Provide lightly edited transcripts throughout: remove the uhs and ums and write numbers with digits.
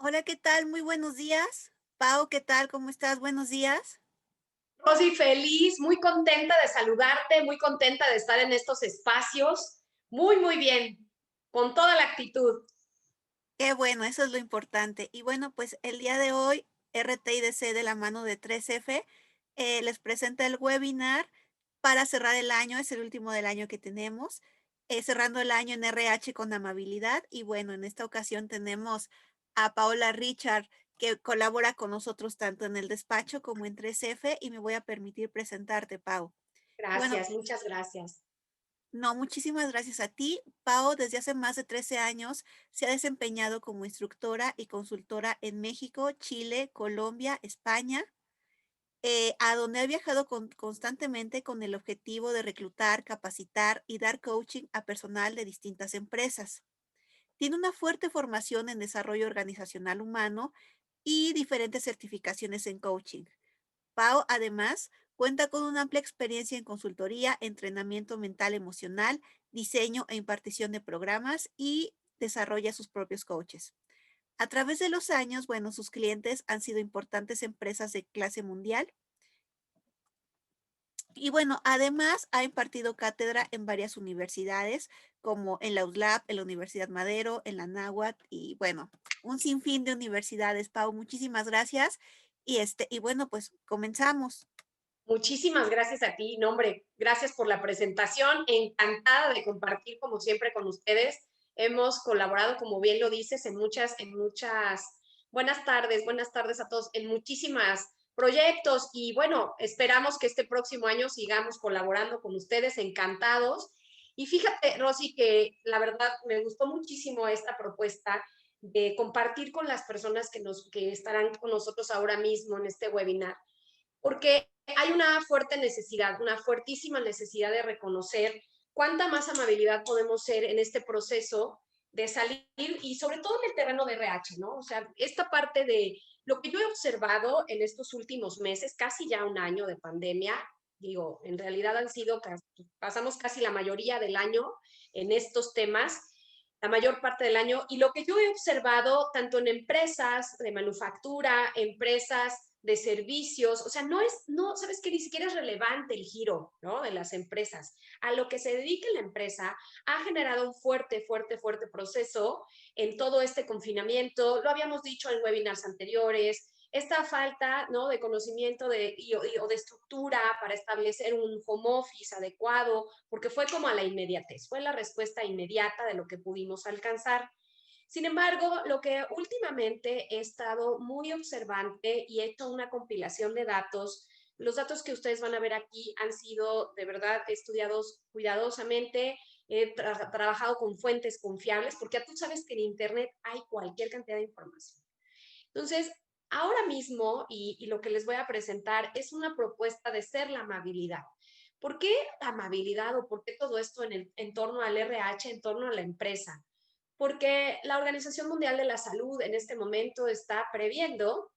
Hola, ¿qué tal? Muy buenos días. Pau, ¿qué tal? ¿Cómo estás? Buenos días. Rosy, feliz, muy contenta de saludarte, muy contenta de estar en estos espacios. Muy, muy bien, con toda la actitud. Qué bueno, eso es lo importante. Y bueno, pues el día de hoy, RTIDC de la mano de 3F les presenta el webinar para cerrar el año, es el último del año que tenemos, cerrando el año en RH con amabilidad. Y bueno, en esta ocasión tenemos a Paola Richard, que colabora con nosotros tanto en el despacho como en 3F, y me voy a permitir presentarte, Pau. Bueno, Gracias, muchas gracias. no, muchísimas gracias a ti. Pau, desde hace más de 13 años, se ha desempeñado como instructora y consultora en México, Chile, Colombia, España, a donde ha viajado constantemente con el objetivo de reclutar, capacitar y dar coaching a personal de distintas empresas. Tiene una fuerte formación en desarrollo organizacional humano y diferentes certificaciones en coaching. Pau, además, cuenta con una amplia experiencia en consultoría, entrenamiento mental emocional, diseño e impartición de programas y desarrolla sus propios coaches. A través de los años, bueno, sus clientes han sido importantes empresas de clase mundial y bueno, además ha impartido cátedra en varias universidades, como en la USLAP, en la Universidad Madero, en la NAHUAT y bueno, un sinfín de universidades. Pau, muchísimas gracias. Y bueno, pues comenzamos. Muchísimas gracias a ti, no, hombre, gracias por la presentación. Encantada de compartir como siempre con ustedes. Hemos colaborado, como bien lo dices, en muchas, buenas tardes a todos, en muchísimas proyectos y bueno, esperamos que este próximo año sigamos colaborando con ustedes, encantados. Y fíjate, Rosy, que la verdad me gustó muchísimo esta propuesta de compartir con las personas que estarán con nosotros ahora mismo en este webinar, porque hay una fuerte necesidad, una fuertísima necesidad de reconocer cuánta más amabilidad podemos ser en este proceso de salir y sobre todo en el terreno de RH, ¿no? O sea, esta parte de lo que yo he observado en estos últimos meses, casi ya un año de pandemia, digo, en realidad pasamos casi la mayoría del año en estos temas, la mayor parte del año, y lo que yo he observado tanto en empresas de manufactura, empresas de servicios, o sea, no, sabes que ni siquiera es relevante el giro, ¿no? De las empresas. A lo que se dedica la empresa ha generado un fuerte, fuerte, fuerte proceso en todo este confinamiento. Lo habíamos dicho en webinars anteriores, esta falta, ¿no?, de conocimiento o de estructura para establecer un home office adecuado, porque fue como a la inmediatez, fue la respuesta inmediata de lo que pudimos alcanzar. Sin embargo, lo que últimamente he estado muy observante y he hecho una compilación de datos, los datos que ustedes van a ver aquí han sido de verdad estudiados cuidadosamente, he trabajado con fuentes confiables, porque tú sabes que en Internet hay cualquier cantidad de información. Entonces, ahora mismo, y lo que les voy a presentar es una propuesta de ser la amabilidad. ¿Por qué la amabilidad o por qué todo esto en torno al RH, en torno a la empresa? Porque la Organización Mundial de la Salud en este momento está previendo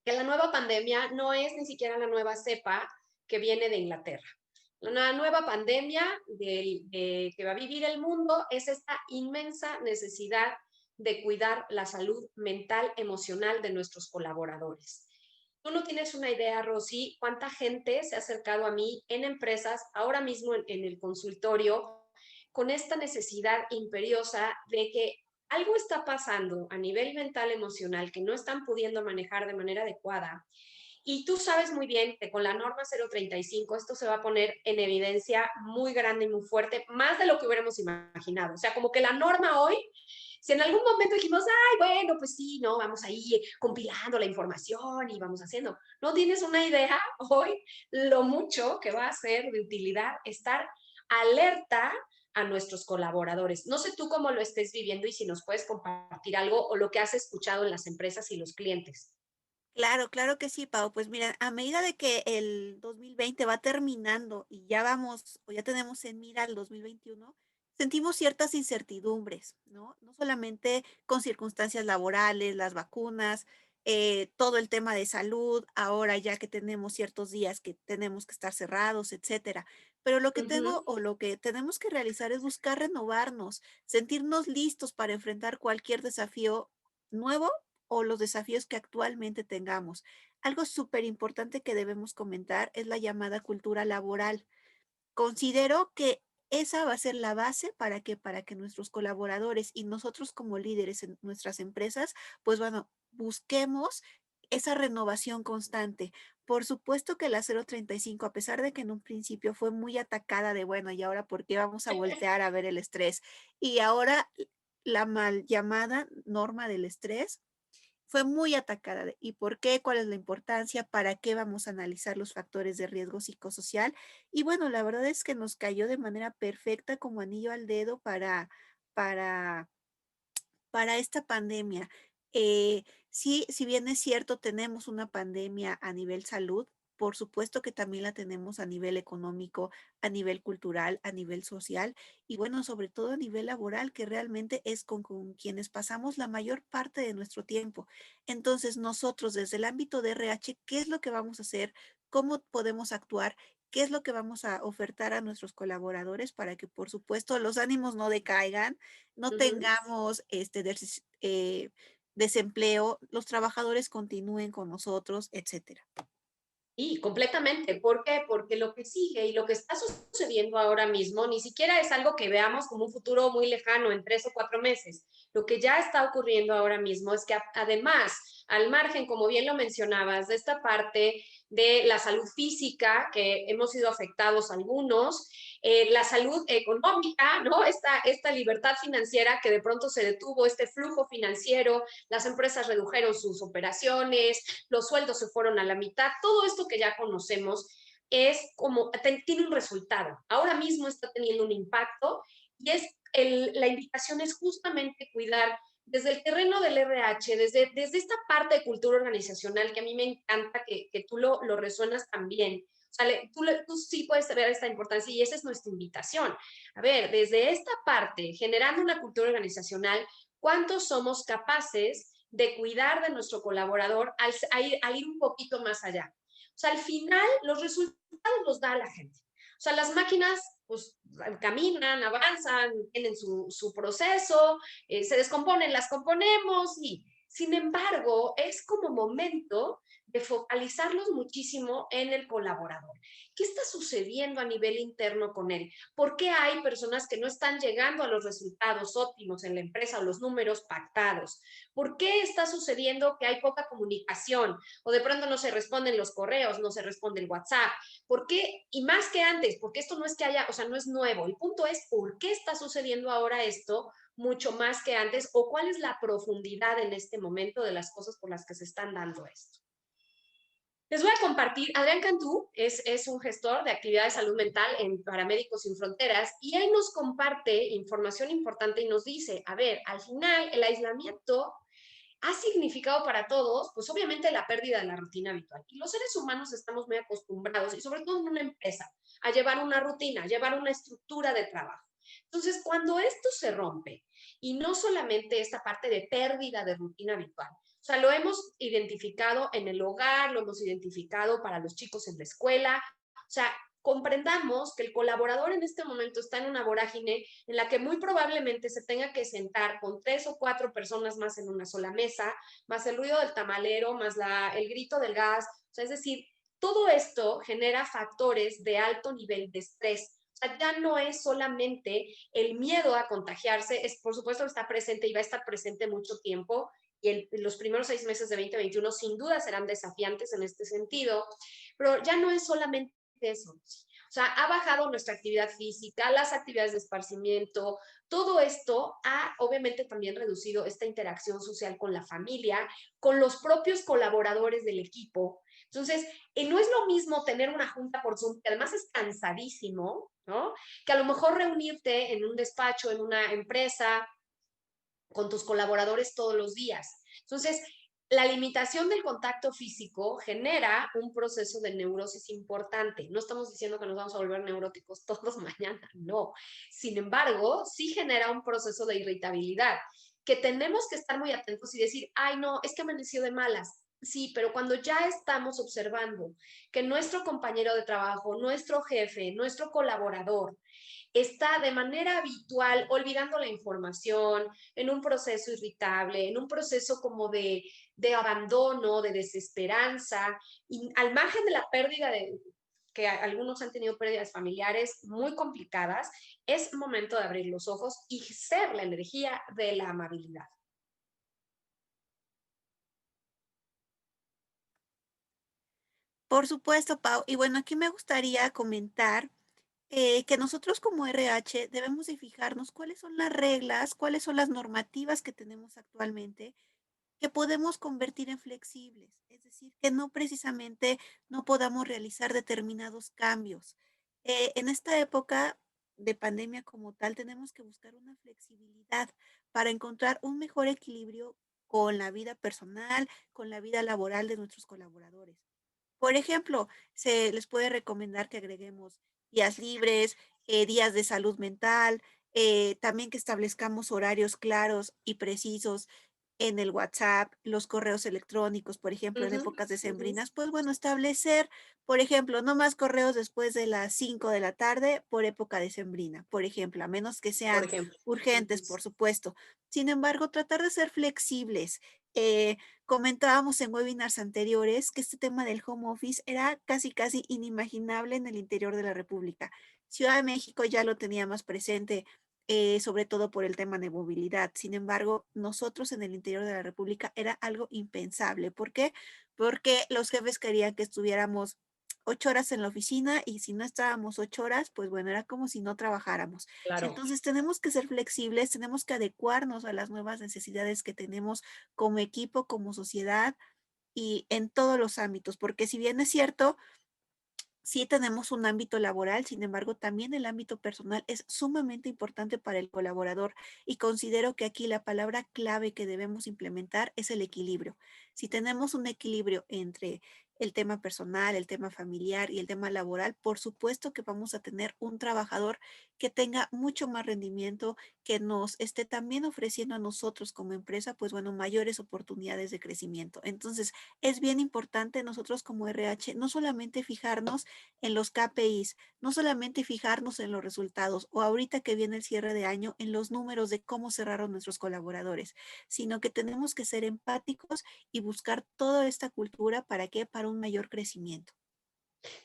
que la nueva pandemia no es ni siquiera la nueva cepa que viene de Inglaterra. La nueva pandemia que va a vivir el mundo es esta inmensa necesidad de cuidar la salud mental, emocional de nuestros colaboradores. Tú no tienes una idea, Rosy, cuánta gente se ha acercado a mí en empresas, ahora mismo en el consultorio, con esta necesidad imperiosa de que algo está pasando a nivel mental, emocional, que no están pudiendo manejar de manera adecuada. Y tú sabes muy bien que con la norma 035 esto se va a poner en evidencia muy grande y muy fuerte, más de lo que hubiéramos imaginado. O sea, como que la norma hoy, si en algún momento dijimos, ay, bueno, pues sí, no, vamos ahí compilando la información y vamos haciendo. No tienes una idea hoy lo mucho que va a ser de utilidad estar alerta a nuestros colaboradores. No sé tú cómo lo estés viviendo y si nos puedes compartir algo o lo que has escuchado en las empresas y los clientes. Claro, claro que sí, Pau. Pues mira, a medida de que el 2020 va terminando y ya vamos, o ya tenemos en mira el 2021, sentimos ciertas incertidumbres, ¿no? No solamente con circunstancias laborales, las vacunas, todo el tema de salud, ahora ya que tenemos ciertos días que tenemos que estar cerrados, etcétera. Pero lo que Uh -huh. tengo o lo que tenemos que realizar es buscar renovarnos, sentirnos listos para enfrentar cualquier desafío nuevo o los desafíos que actualmente tengamos. Algo súper importante que debemos comentar es la llamada cultura laboral. Considero que esa va a ser la base para que nuestros colaboradores y nosotros como líderes en nuestras empresas, pues bueno, busquemos esa renovación constante. Por supuesto que la 035, a pesar de que en un principio fue muy atacada de, bueno, ¿y ahora por qué vamos a voltear a ver el estrés? Y ahora la mal llamada norma del estrés fue muy atacada. ¿Y por qué? ¿Cuál es la importancia? ¿Para qué vamos a analizar los factores de riesgo psicosocial? Y bueno, la verdad es que nos cayó de manera perfecta como anillo al dedo para para esta pandemia. Sí, si bien es cierto, tenemos una pandemia a nivel salud, por supuesto que también la tenemos a nivel económico, a nivel cultural, a nivel social y bueno, sobre todo a nivel laboral, que realmente es con quienes pasamos la mayor parte de nuestro tiempo. Entonces, nosotros desde el ámbito de RH, ¿qué es lo que vamos a hacer? ¿Cómo podemos actuar? ¿Qué es lo que vamos a ofertar a nuestros colaboradores para que, por supuesto, los ánimos no decaigan, no Ujú. tengamos desempleo, los trabajadores continúen con nosotros, etcétera? Y completamente. ¿Por qué? Porque lo que sigue y lo que está sucediendo ahora mismo ni siquiera es algo que veamos como un futuro muy lejano en 3 o 4 meses. Lo que ya está ocurriendo ahora mismo es que además, al margen, como bien lo mencionabas, de esta parte de la salud física, que hemos sido afectados algunos, la salud económica, ¿no? Esta libertad financiera que de pronto se detuvo, este flujo financiero, las empresas redujeron sus operaciones, los sueldos se fueron a la mitad, todo esto que ya conocemos es como, tiene un resultado. Ahora mismo está teniendo un impacto y la invitación es justamente cuidar desde el terreno del RH, desde esta parte de cultura organizacional que a mí me encanta que tú lo resuenas también. O sea, tú sí puedes ver esta importancia y esa es nuestra invitación. A ver, desde esta parte, generando una cultura organizacional, ¿cuántos somos capaces de cuidar de nuestro colaborador al ir un poquito más allá? O sea, al final los resultados los da la gente. O sea, las máquinas pues caminan, avanzan, tienen su proceso, se descomponen, las componemos y sin embargo es como momento de focalizarlos muchísimo en el colaborador. ¿Qué está sucediendo a nivel interno con él? ¿Por qué hay personas que no están llegando a los resultados óptimos en la empresa o los números pactados? ¿Por qué está sucediendo que hay poca comunicación o de pronto no se responden los correos, no se responde el WhatsApp? ¿Por qué? Y más que antes, porque esto no es que haya, o sea, no es nuevo. El punto es por qué está sucediendo ahora esto mucho más que antes o cuál es la profundidad en este momento de las cosas por las que se están dando esto. Les voy a compartir, Adrián Cantú es un gestor de actividad de salud mental en Paramédicos Sin Fronteras y él nos comparte información importante y nos dice, a ver, al final el aislamiento ha significado para todos, pues obviamente la pérdida de la rutina habitual. Y los seres humanos estamos muy acostumbrados, y sobre todo en una empresa, a llevar una rutina, a llevar una estructura de trabajo. Entonces, cuando esto se rompe, y no solamente esta parte de pérdida de rutina habitual, o sea, lo hemos identificado en el hogar, lo hemos identificado para los chicos en la escuela, o sea, comprendamos que el colaborador en este momento está en una vorágine en la que muy probablemente se tenga que sentar con 3 o 4 personas más en una sola mesa, más el ruido del tamalero, más el grito del gas, o sea, es decir, todo esto genera factores de alto nivel de estrés. O sea, ya no es solamente el miedo a contagiarse, por supuesto está presente y va a estar presente mucho tiempo, y los primeros 6 meses de 2021 sin duda serán desafiantes en este sentido, pero ya no es solamente eso. O sea, ha bajado nuestra actividad física, las actividades de esparcimiento, todo esto ha obviamente también reducido esta interacción social con la familia, con los propios colaboradores del equipo. Entonces, no es lo mismo tener una junta por Zoom, que además es cansadísimo, ¿no? Que a lo mejor reunirte en un despacho, en una empresa, con tus colaboradores todos los días. Entonces, la limitación del contacto físico genera un proceso de neurosis importante. No estamos diciendo que nos vamos a volver neuróticos todos mañana, no. Sin embargo, sí genera un proceso de irritabilidad que tenemos que estar muy atentos y decir, ay, no, es que amaneció de malas. Sí, pero cuando ya estamos observando que nuestro compañero de trabajo, nuestro jefe, nuestro colaborador está de manera habitual olvidando la información, en un proceso irritable, en un proceso como de abandono, de desesperanza, y al margen de la pérdida de que algunos han tenido pérdidas familiares muy complicadas, es momento de abrir los ojos y ser la energía de la amabilidad. Por supuesto, Pau. Y bueno, aquí me gustaría comentar que nosotros como RH debemos de fijarnos cuáles son las reglas, cuáles son las normativas que tenemos actualmente que podemos convertir en flexibles, es decir, que no precisamente no podamos realizar determinados cambios. En esta época de pandemia como tal, tenemos que buscar una flexibilidad para encontrar un mejor equilibrio con la vida personal, con la vida laboral de nuestros colaboradores. Por ejemplo, se les puede recomendar que agreguemos días libres, días de salud mental, también que establezcamos horarios claros y precisos en el WhatsApp, los correos electrónicos, por ejemplo, en Ujú, épocas ujú. decembrinas, pues bueno, establecer, por ejemplo, no más correos después de las 5 de la tarde por época decembrina, por ejemplo, a menos que Por sean ejemplo. urgentes, Ujú. por supuesto. Sin embargo, tratar de ser flexibles. Eh, Comentábamos en webinars anteriores que este tema del home office era casi, casi inimaginable en el interior de la República. Ciudad de México ya lo tenía más presente, sobre todo por el tema de movilidad. Sin embargo, nosotros en el interior de la República era algo impensable. ¿Por qué? Porque los jefes querían que estuviéramos 8 horas en la oficina y si no estábamos 8 horas, pues bueno, era como si no trabajáramos. Claro. Entonces tenemos que ser flexibles, tenemos que adecuarnos a las nuevas necesidades que tenemos como equipo, como sociedad y en todos los ámbitos, porque si bien es cierto, sí tenemos un ámbito laboral, sin embargo, también el ámbito personal es sumamente importante para el colaborador y considero que aquí la palabra clave que debemos implementar es el equilibrio. Si tenemos un equilibrio entre el tema personal, el tema familiar y el tema laboral, por supuesto que vamos a tener un trabajador que tenga mucho más rendimiento, que nos esté también ofreciendo a nosotros como empresa, pues bueno, mayores oportunidades de crecimiento. Entonces, es bien importante nosotros como RH no solamente fijarnos en los KPIs, no solamente fijarnos en los resultados o ahorita que viene el cierre de año en los números de cómo cerraron nuestros colaboradores, sino que tenemos que ser empáticos y buscar toda esta cultura para qué, para un mayor crecimiento.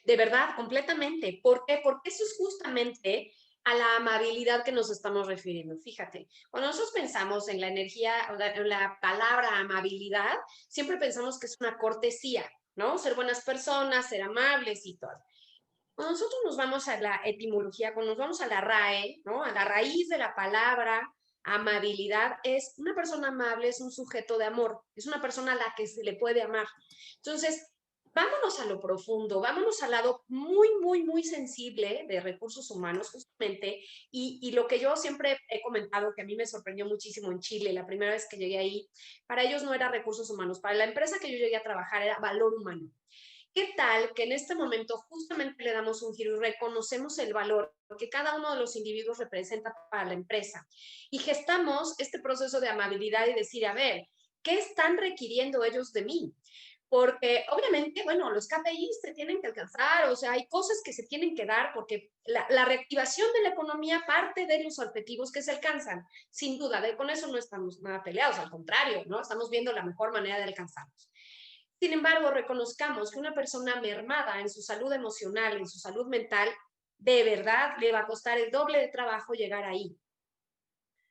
De verdad, completamente. ¿Por qué? Porque eso es justamente a la amabilidad que nos estamos refiriendo. Fíjate, cuando nosotros pensamos en la energía, o en la palabra amabilidad, siempre pensamos que es una cortesía, ¿no? Ser buenas personas, ser amables y todo. Cuando nosotros nos vamos a la etimología, cuando nos vamos a la RAE, ¿no? A la raíz de la palabra amabilidad, es una persona amable, es un sujeto de amor, es una persona a la que se le puede amar. Entonces, vámonos a lo profundo, vámonos al lado muy, muy, muy sensible de recursos humanos, justamente, y lo que yo siempre he comentado, que a mí me sorprendió muchísimo en Chile, la primera vez que llegué ahí, para ellos no era recursos humanos, para la empresa que yo llegué a trabajar era valor humano. ¿Qué tal que en este momento justamente le damos un giro y reconocemos el valor que cada uno de los individuos representa para la empresa? Y gestamos este proceso de amabilidad y decir, a ver, ¿qué están requiriendo ellos de mí? Porque obviamente, bueno, los KPIs se tienen que alcanzar, o sea, hay cosas que se tienen que dar porque la reactivación de la economía parte de los objetivos que se alcanzan. Sin duda, con eso no estamos nada peleados, al contrario, ¿no? Estamos viendo la mejor manera de alcanzarlos. Sin embargo, reconozcamos que una persona mermada en su salud emocional, en su salud mental, de verdad le va a costar el doble de trabajo llegar ahí.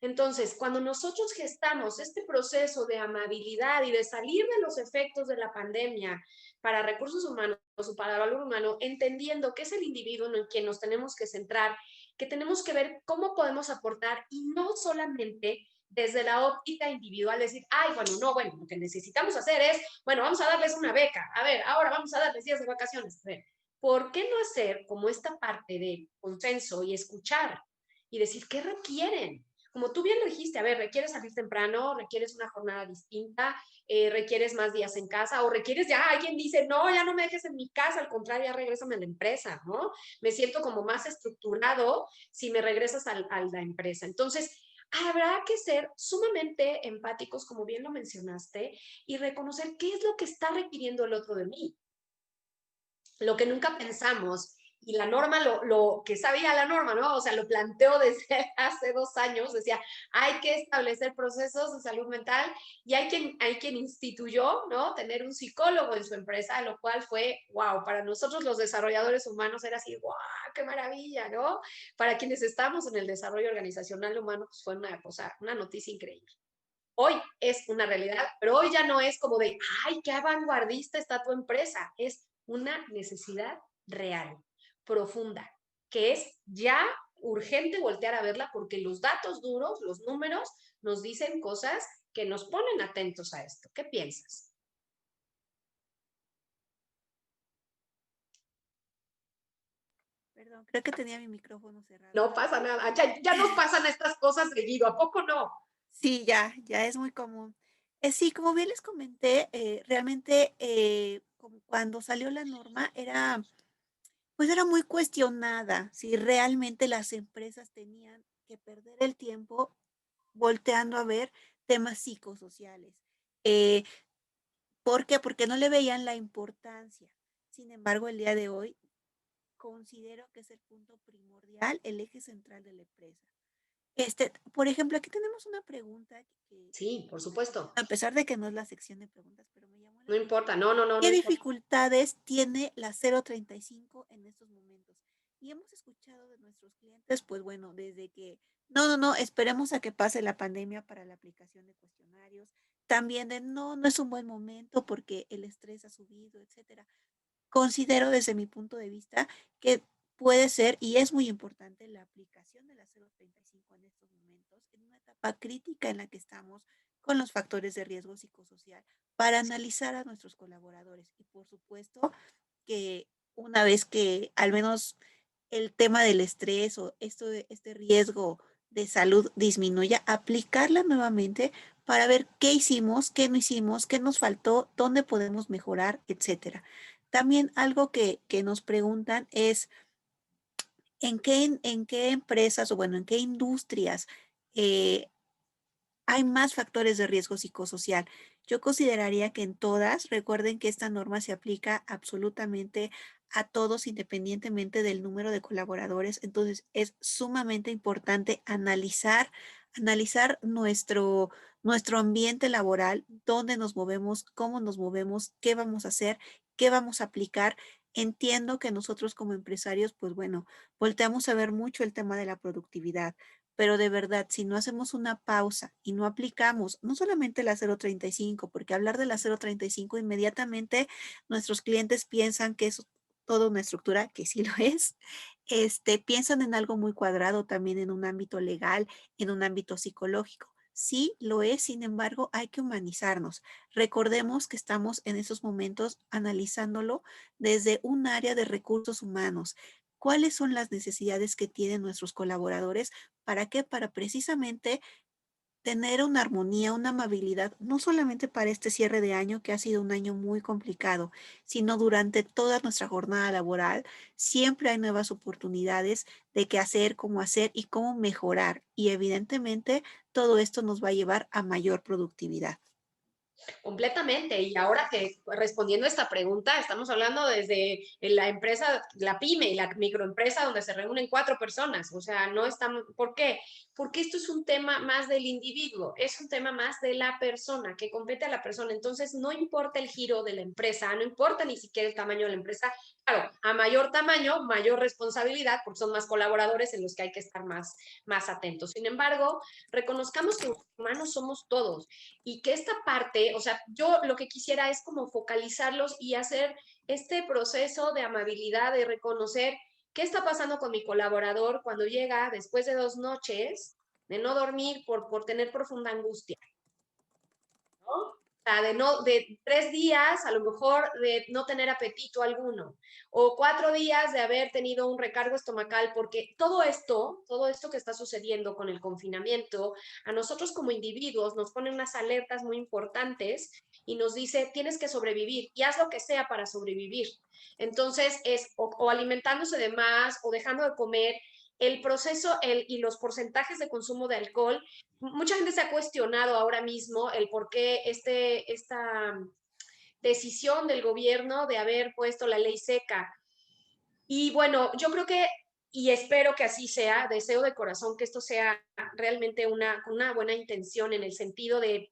Entonces, cuando nosotros gestamos este proceso de amabilidad y de salir de los efectos de la pandemia para recursos humanos o para el valor humano, entendiendo que es el individuo en el que nos tenemos que centrar, que tenemos que ver cómo podemos aportar y no solamente desde la óptica individual, decir, ay, bueno, no, bueno, lo que necesitamos hacer es, bueno, vamos a darles una beca, a ver, ahora vamos a darles días de vacaciones. A ver, ¿por qué no hacer como esta parte de consenso y escuchar y decir qué requieren? Como tú bien lo dijiste, a ver, requieres salir temprano, requieres una jornada distinta, requieres más días en casa o requieres ya, alguien dice, no, ya no me dejes en mi casa, al contrario, ya regrésame a la empresa, ¿no? Me siento como más estructurado si me regresas a la empresa. Entonces, habrá que ser sumamente empáticos, como bien lo mencionaste, y reconocer qué es lo que está requiriendo el otro de mí. Lo que nunca pensamos y la norma, lo que sabía la norma, ¿no? O sea, lo planteó desde hace 2 años, decía, hay que establecer procesos de salud mental y hay quien instituyó, ¿no? Tener un psicólogo en su empresa, lo cual fue, wow, para nosotros los desarrolladores humanos era así, wow, qué maravilla, ¿no? Para quienes estamos en el desarrollo organizacional humano, pues fue una cosa, una noticia increíble. Hoy es una realidad, pero hoy ya no es como de, ay, qué vanguardista está tu empresa. Es una necesidad real, profunda, que es ya urgente voltear a verla porque los datos duros, los números, nos dicen cosas que nos ponen atentos a esto. ¿Qué piensas? Perdón, creo que tenía mi micrófono cerrado. No pasa nada, ya nos pasan estas cosas seguido, ¿a poco no? Sí, ya es muy común. Sí, como bien les comenté, realmente como cuando salió la norma pues era muy cuestionada si realmente las empresas tenían que perder el tiempo volteando a ver temas psicosociales. Eh, ¿Por qué? Porque no le veían la importancia. Sin embargo, el día de hoy considero que es el punto primordial, el eje central de la empresa. Por ejemplo, aquí tenemos una pregunta que Sí, por me llamó la atención, supuesto. a pesar de que no es la sección de preguntas, pero me llamó la No atención. importa, no, no, no, no ¿Qué importa. dificultades tiene la 035 en estos momentos? Y hemos escuchado de nuestros clientes, pues bueno, desde que, no, esperemos a que pase la pandemia para la aplicación de cuestionarios. También de, no es un buen momento porque el estrés ha subido, etcétera. Considero desde mi punto de vista que puede ser y es muy importante la aplicación de la 035 en estos momentos, en una etapa crítica en la que estamos con los factores de riesgo psicosocial, para analizar a nuestros colaboradores. Y por supuesto que una vez que al menos el tema del estrés o este riesgo de salud disminuya, aplicarla nuevamente para ver qué hicimos, qué no hicimos, qué nos faltó, dónde podemos mejorar, etcétera. También algo que nos preguntan es en qué empresas o bueno, en qué industrias eh, hay más factores de riesgo psicosocial. Yo consideraría que en todas, recuerden que esta norma se aplica absolutamente a todos independientemente del número de colaboradores. Entonces, es sumamente importante analizar nuestro ambiente laboral, dónde nos movemos, cómo nos movemos, qué vamos a hacer, qué vamos a aplicar. Entiendo que nosotros como empresarios, pues bueno, volteamos a ver mucho el tema de la productividad, pero de verdad, si no hacemos una pausa y no aplicamos, no solamente la 035, porque hablar de la 035 inmediatamente nuestros clientes piensan que es toda una estructura, que sí lo es, piensan en algo muy cuadrado también en un ámbito legal, en un ámbito psicológico. Sí, lo es, sin embargo, hay que humanizarnos. Recordemos que estamos en esos momentos analizándolo desde un área de recursos humanos. ¿Cuáles son las necesidades que tienen nuestros colaboradores? ¿Para qué? Para precisamente tener una armonía, una amabilidad, no solamente para este cierre de año, que ha sido un año muy complicado, sino durante toda nuestra jornada laboral. Siempre hay nuevas oportunidades de qué hacer, cómo hacer y cómo mejorar. Y evidentemente todo esto nos va a llevar a mayor productividad. Completamente. Y ahora que respondiendo a esta pregunta, estamos hablando desde la empresa, la pyme y la microempresa donde se reúnen 4 personas. O sea, no estamos, ¿por qué? Porque esto es un tema más del individuo, es un tema más de la persona, que compete a la persona. Entonces, no importa el giro de la empresa, no importa ni siquiera el tamaño de la empresa. Claro, a mayor tamaño, mayor responsabilidad, porque son más colaboradores en los que hay que estar más atentos. Sin embargo, reconozcamos que humanos somos todos y que esta parte, o sea, yo lo que quisiera es como focalizarlos y hacer este proceso de amabilidad, de reconocer qué está pasando con mi colaborador cuando llega después de 2 noches de no dormir por tener profunda angustia, ¿no? O sea, de 3 días, a lo mejor de no tener apetito alguno, o 4 días de haber tenido un recargo estomacal, porque todo esto que está sucediendo con el confinamiento, a nosotros como individuos nos pone unas alertas muy importantes y nos dice, tienes que sobrevivir y haz lo que sea para sobrevivir. Entonces es o alimentándose de más o dejando de comer, el proceso y los porcentajes de consumo de alcohol. Mucha gente se ha cuestionado ahora mismo el por qué esta decisión del gobierno de haber puesto la ley seca. Y bueno, yo creo que, y espero que así sea, deseo de corazón que esto sea realmente una buena intención en el sentido de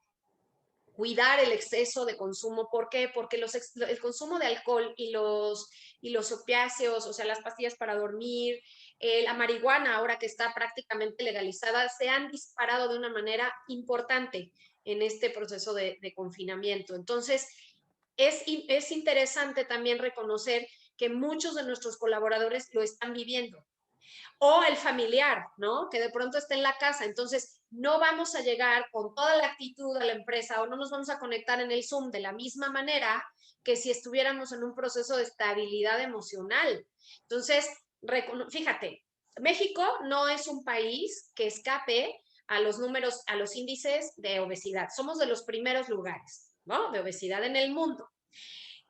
cuidar el exceso de consumo. ¿Por qué? Porque el consumo de alcohol y los opiáceos, o sea, las pastillas para dormir, la marihuana, ahora que está prácticamente legalizada, se han disparado de una manera importante en este proceso de confinamiento. Entonces, es interesante también reconocer que muchos de nuestros colaboradores lo están viviendo, o el familiar, ¿no? Que de pronto está en la casa. Entonces, no vamos a llegar con toda la actitud a la empresa o no nos vamos a conectar en el Zoom de la misma manera que si estuviéramos en un proceso de estabilidad emocional. Entonces, fíjate, México no es un país que escape a los números, a los índices de obesidad. Somos de los primeros lugares, ¿no? De obesidad en el mundo.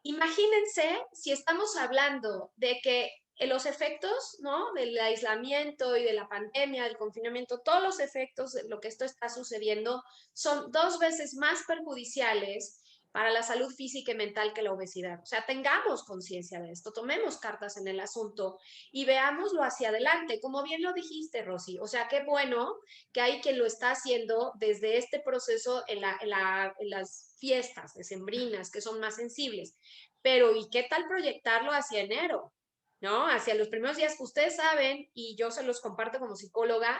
Imagínense si estamos hablando de que los efectos, ¿no? Del aislamiento y de la pandemia, del confinamiento, todos los efectos de lo que esto está sucediendo son 2 veces más perjudiciales para la salud física y mental que la obesidad. O sea, tengamos conciencia de esto, tomemos cartas en el asunto y veámoslo hacia adelante. Como bien lo dijiste, Rosy, o sea, qué bueno que hay quien lo está haciendo desde este proceso en las fiestas decembrinas, que son más sensibles. Pero, ¿y qué tal proyectarlo hacia enero? ¿No? Hacia los primeros días. Ustedes saben, y yo se los comparto como psicóloga,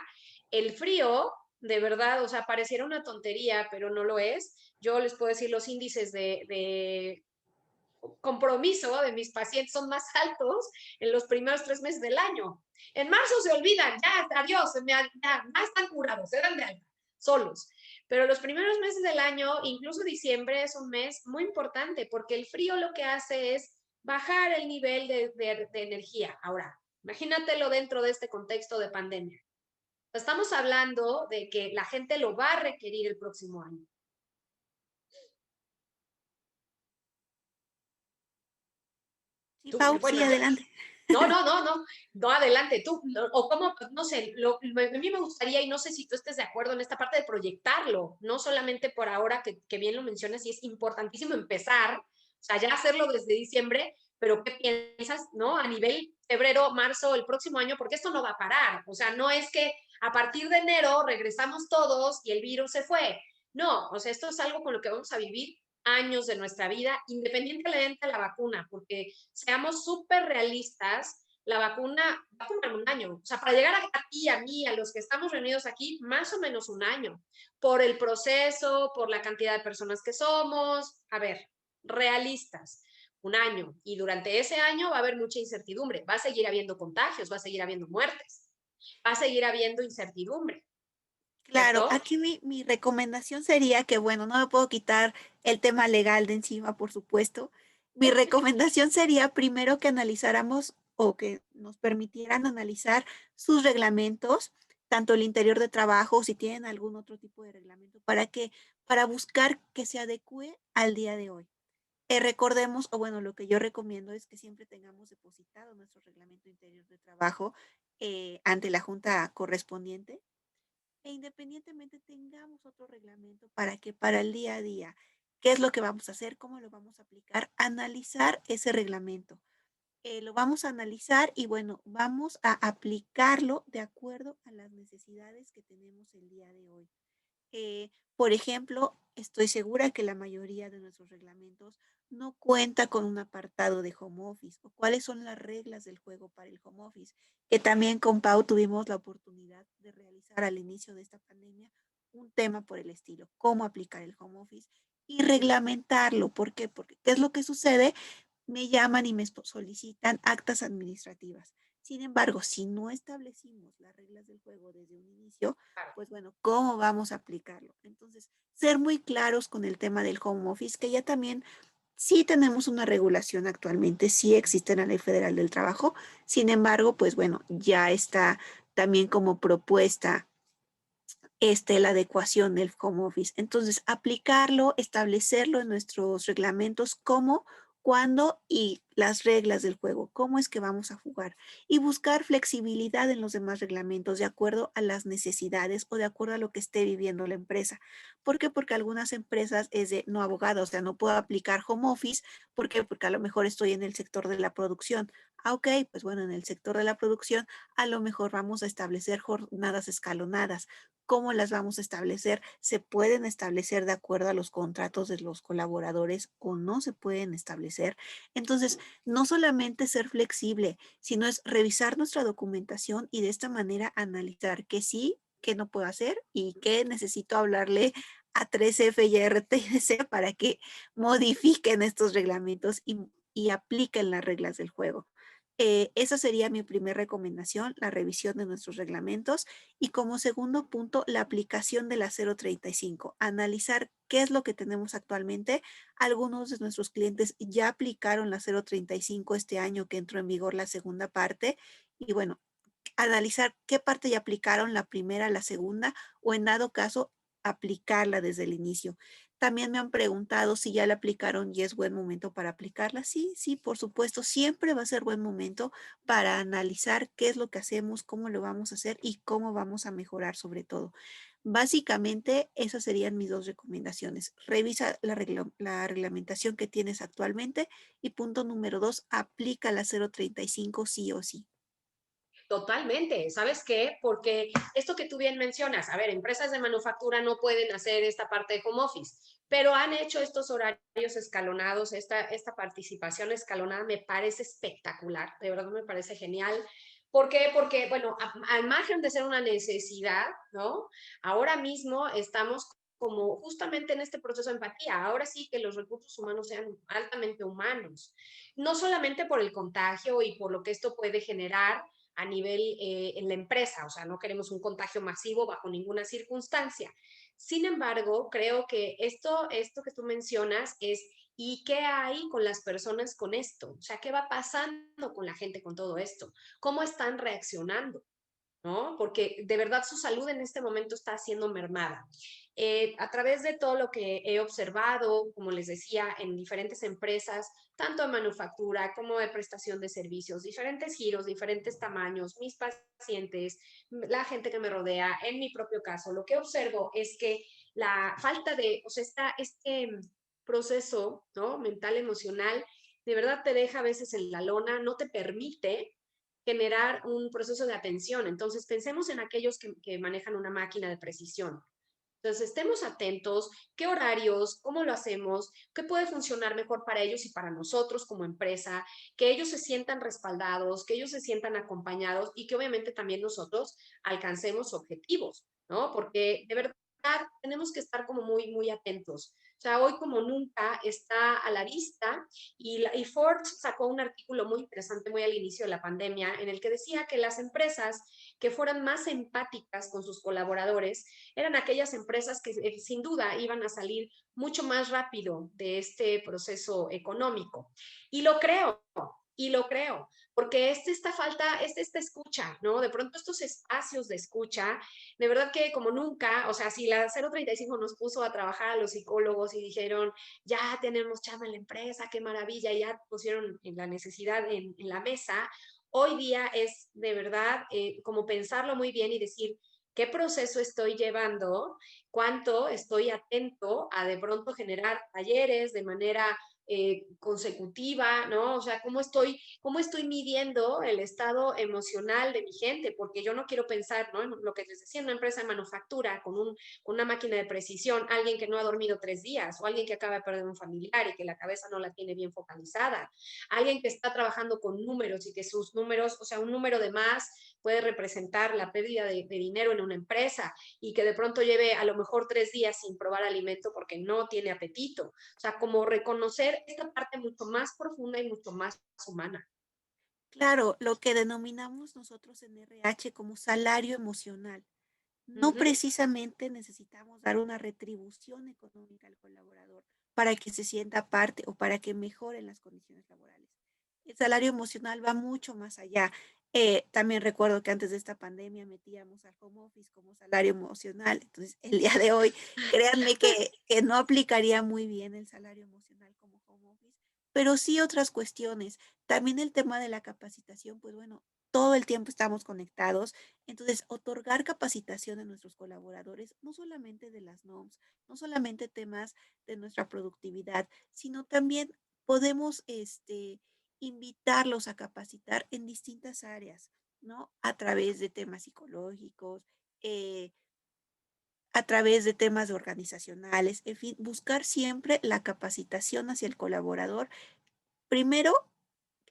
el frío, de verdad, o sea, pareciera una tontería, pero no lo es. Yo les puedo decir los índices de compromiso de mis pacientes son más altos en los primeros 3 meses del año. En marzo se olvidan, ya, adiós, ya están curados, se dan de alta, solos. Pero los primeros meses del año, incluso diciembre, es un mes muy importante porque el frío lo que hace es bajar el nivel de energía. Ahora, imagínatelo dentro de este contexto de pandemia. Estamos hablando de que la gente lo va a requerir el próximo año. Sí, Tú, Pau, bueno, sí, adelante. no, adelante, tú, o cómo, no sé, a mí me gustaría, y no sé si tú estés de acuerdo en esta parte de proyectarlo, no solamente por ahora, que bien lo mencionas, y es importantísimo empezar, o sea, ya hacerlo desde diciembre, pero ¿qué piensas, no? A nivel febrero, marzo, el próximo año, porque esto no va a parar, o sea, no es que a partir de enero regresamos todos y el virus se fue, no, o sea, esto es algo con lo que vamos a vivir años de nuestra vida, independientemente de la vacuna, porque seamos súper realistas, la vacuna va a tomar un año. O sea, para llegar a ti, a mí, a los que estamos reunidos aquí, más o menos un año. Por el proceso, por la cantidad de personas que somos. A ver, realistas, un año. Y durante ese año va a haber mucha incertidumbre. Va a seguir habiendo contagios, va a seguir habiendo muertes, va a seguir habiendo incertidumbre, Claro, ¿cierto? aquí mi recomendación sería que, bueno, no me puedo quitar el tema legal de encima, por supuesto. Mi recomendación sería primero que analizáramos o que nos permitieran analizar sus reglamentos, tanto el interior de trabajo, si tienen algún otro tipo de reglamento, para buscar que se adecue al día de hoy. Recordemos, o bueno, lo que yo recomiendo es que siempre tengamos depositado nuestro reglamento interior de trabajo ante la junta correspondiente e independientemente tengamos otro reglamento para que para el día a día, qué es lo que vamos a hacer, cómo lo vamos a aplicar, analizar ese reglamento. Lo vamos a analizar y bueno, vamos a aplicarlo de acuerdo a las necesidades que tenemos el día de hoy. Por ejemplo, estoy segura que la mayoría de nuestros reglamentos no cuenta con un apartado de home office o cuáles son las reglas del juego para el home office, que también con Pau tuvimos la oportunidad de realizar al inicio de esta pandemia un tema por el estilo, cómo aplicar el home office y reglamentarlo. ¿Por qué? Porque ¿qué es lo que sucede? Me llaman y me solicitan actas administrativas. Sin embargo, si no establecimos las reglas del juego desde un inicio, pues bueno, ¿cómo vamos a aplicarlo? Entonces, ser muy claros con el tema del home office, que ya también sí tenemos una regulación actualmente, sí existe en la Ley Federal del Trabajo, sin embargo, pues bueno, ya está también como propuesta la adecuación del home office. Entonces, aplicarlo, establecerlo en nuestros reglamentos, cómo, cuándo y las reglas del juego, cómo es que vamos a jugar y buscar flexibilidad en los demás reglamentos de acuerdo a las necesidades o de acuerdo a lo que esté viviendo la empresa. ¿Por qué? Porque algunas empresas es de no abogado, o sea, no puedo aplicar home office. ¿Por qué? Porque a lo mejor estoy en el sector de la producción. Ah, ok, pues bueno, en el sector de la producción a lo mejor vamos a establecer jornadas escalonadas. ¿Cómo las vamos a establecer? ¿Se pueden establecer de acuerdo a los contratos de los colaboradores o no se pueden establecer? Entonces, no solamente ser flexible, sino es revisar nuestra documentación y de esta manera analizar qué sí, qué no puedo hacer y qué necesito hablarle a 3F y a RTC para que modifiquen estos reglamentos y apliquen las reglas del juego. Esa sería mi primera recomendación, la revisión de nuestros reglamentos. Y como segundo punto, la aplicación de la 035. Analizar qué es lo que tenemos actualmente. Algunos de nuestros clientes ya aplicaron la 035 este año que entró en vigor la segunda parte. Y bueno, analizar qué parte ya aplicaron, la primera, la segunda, o en dado caso, aplicarla desde el inicio. También me han preguntado si ya la aplicaron y es buen momento para aplicarla. Sí, sí, por supuesto, siempre va a ser buen momento para analizar qué es lo que hacemos, cómo lo vamos a hacer y cómo vamos a mejorar sobre todo. Básicamente, esas serían mis dos recomendaciones. Revisa la reglamentación que tienes actualmente y punto número dos, aplica la 035 sí o sí. Totalmente, ¿sabes qué? Porque esto que tú bien mencionas, a ver, empresas de manufactura no pueden hacer esta parte de home office, pero han hecho estos horarios escalonados, esta participación escalonada me parece espectacular, de verdad me parece genial. ¿Por qué? Porque, bueno, al margen de ser una necesidad, ¿no? Ahora mismo estamos como justamente en este proceso de empatía. Ahora sí que los recursos humanos sean altamente humanos, no solamente por el contagio y por lo que esto puede generar a nivel en la empresa, o sea, no queremos un contagio masivo bajo ninguna circunstancia. Sin embargo, creo que esto que tú mencionas es, ¿y qué hay con las personas con esto? O sea, ¿qué va pasando con la gente con todo esto? ¿Cómo están reaccionando? ¿No? Porque de verdad su salud en este momento está siendo mermada. A través de todo lo que he observado, como les decía, en diferentes empresas, tanto de manufactura como de prestación de servicios, diferentes giros, diferentes tamaños, mis pacientes, la gente que me rodea, en mi propio caso, lo que observo es que la falta de, o sea, este proceso, ¿no? Mental, emocional, de verdad te deja a veces en la lona, no te permite generar un proceso de atención. Entonces, pensemos en aquellos que manejan una máquina de precisión. Entonces, estemos atentos, qué horarios, cómo lo hacemos, qué puede funcionar mejor para ellos y para nosotros como empresa, que ellos se sientan respaldados, que ellos se sientan acompañados y que obviamente también nosotros alcancemos objetivos, ¿no? Porque de verdad tenemos que estar como muy, muy atentos. O sea, hoy como nunca está a la vista y Forbes sacó un artículo muy interesante muy al inicio de la pandemia en el que decía que las empresas que fueran más empáticas con sus colaboradores eran aquellas empresas que sin duda iban a salir mucho más rápido de este proceso económico. Y lo creo, y lo creo, porque esta falta, esta escucha, ¿no? De pronto estos espacios de escucha, de verdad que como nunca, o sea, si la 035 nos puso a trabajar a los psicólogos y dijeron, ya tenemos chamba en la empresa, qué maravilla, ya pusieron en la necesidad en la mesa, hoy día es de verdad como pensarlo muy bien y decir, ¿qué proceso estoy llevando? ¿Cuánto estoy atento a de pronto generar talleres de manera consecutiva, ¿no? O sea, cómo estoy midiendo el estado emocional de mi gente? Porque yo no quiero pensar, ¿no? En lo que les decía, en una empresa de manufactura con una máquina de precisión, alguien que no ha dormido 3 días o alguien que acaba de perder un familiar y que la cabeza no la tiene bien focalizada, alguien que está trabajando con números y que sus números, o sea, un número de más puede representar la pérdida de dinero en una empresa y que de pronto lleve a lo mejor 3 días sin probar alimento porque no tiene apetito. O sea, como reconocer esta parte mucho más profunda y mucho más humana. Claro, lo que denominamos nosotros en RH como salario emocional. Uh No -huh. precisamente necesitamos dar una retribución económica al colaborador para que se sienta parte o para que mejoren las condiciones laborales. El salario emocional va mucho más allá. También recuerdo que antes de esta pandemia metíamos al home office como salario emocional. Entonces, el día de hoy, créanme que no aplicaría muy bien el salario emocional como home office pero sí otras cuestiones. También el tema de la capacitación, pues bueno, todo el tiempo estamos conectados. Entonces, otorgar capacitación a nuestros colaboradores, no solamente de las NOMS, no solamente temas de nuestra productividad, sino también podemos invitarlos a capacitar en distintas áreas, ¿no? A través de temas psicológicos, eh, a través de temas organizacionales, en fin, buscar siempre la capacitación hacia el colaborador. Primero,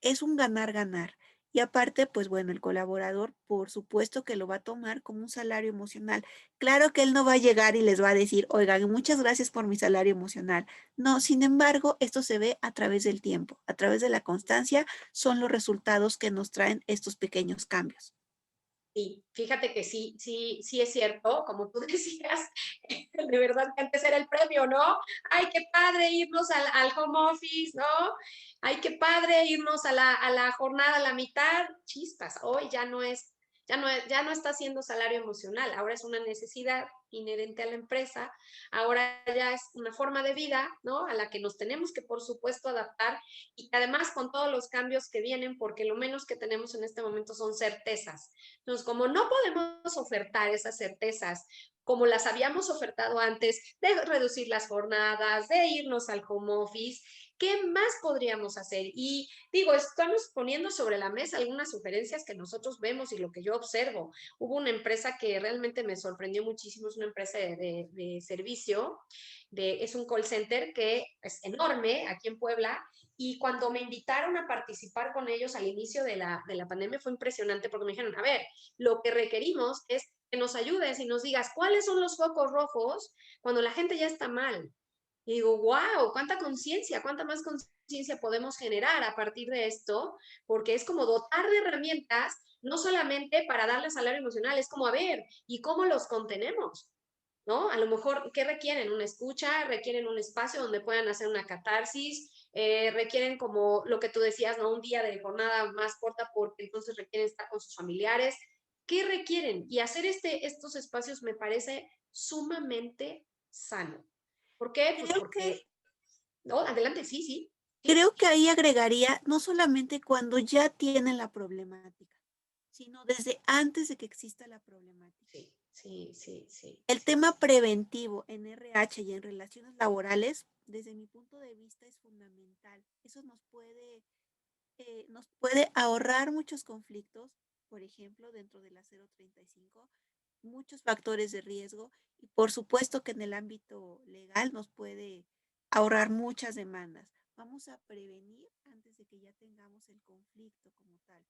es un ganar-ganar. Y aparte, pues bueno, el colaborador, por supuesto que lo va a tomar como un salario emocional. Claro que él no va a llegar y les va a decir, oigan, muchas gracias por mi salario emocional. No, sin embargo, esto se ve a través del tiempo, a través de la constancia, son los resultados que nos traen estos pequeños cambios. Y fíjate que sí, sí, sí es cierto, como tú decías, de verdad que antes era el premio, ¿no? Ay, qué padre irnos al home office, ¿no? Ay, qué padre irnos a la jornada a la mitad. Chispas, hoy ya no es, ya no está siendo salario emocional, ahora es una necesidad inherente a la empresa, ahora ya es una forma de vida, ¿no? A la que nos tenemos que, por supuesto, adaptar y además con todos los cambios que vienen, porque lo menos que tenemos en este momento son certezas. Entonces, como no podemos ofertar esas certezas como las habíamos ofertado antes, de reducir las jornadas, de irnos al home office, ¿qué más podríamos hacer? Y digo, estamos poniendo sobre la mesa algunas sugerencias que nosotros vemos y lo que yo observo. Hubo una empresa que realmente me sorprendió muchísimo, es una empresa de servicio, es un call center que es enorme aquí en Puebla, y cuando me invitaron a participar con ellos al inicio de la pandemia fue impresionante porque me dijeron, a ver, lo que requerimos es que nos ayudes y nos digas cuáles son los focos rojos cuando la gente ya está mal. Y digo, wow, cuánta conciencia, cuánta más conciencia podemos generar a partir de esto, porque es como dotar de herramientas, no solamente para darle salario emocional, es como, a ver, ¿y cómo los contenemos? ¿No? A lo mejor, ¿qué requieren? Una escucha, requieren un espacio donde puedan hacer una catarsis, requieren como lo que tú decías, ¿no? Un día de jornada más corta porque entonces requieren estar con sus familiares. ¿Qué requieren? Y hacer estos espacios me parece sumamente sano. ¿Por qué? Pues Creo que porque, no, adelante, sí, sí, sí. Creo que ahí agregaría no solamente cuando ya tienen la problemática, sino desde antes de que exista la problemática. Sí, sí, sí, sí, El sí. tema preventivo en RH y en relaciones laborales, desde mi punto de vista, es fundamental. Eso nos puede ahorrar muchos conflictos, por ejemplo, dentro de la 035, muchos factores de riesgo y por supuesto que en el ámbito legal nos puede ahorrar muchas demandas. Vamos a prevenir antes de que ya tengamos el conflicto como tal.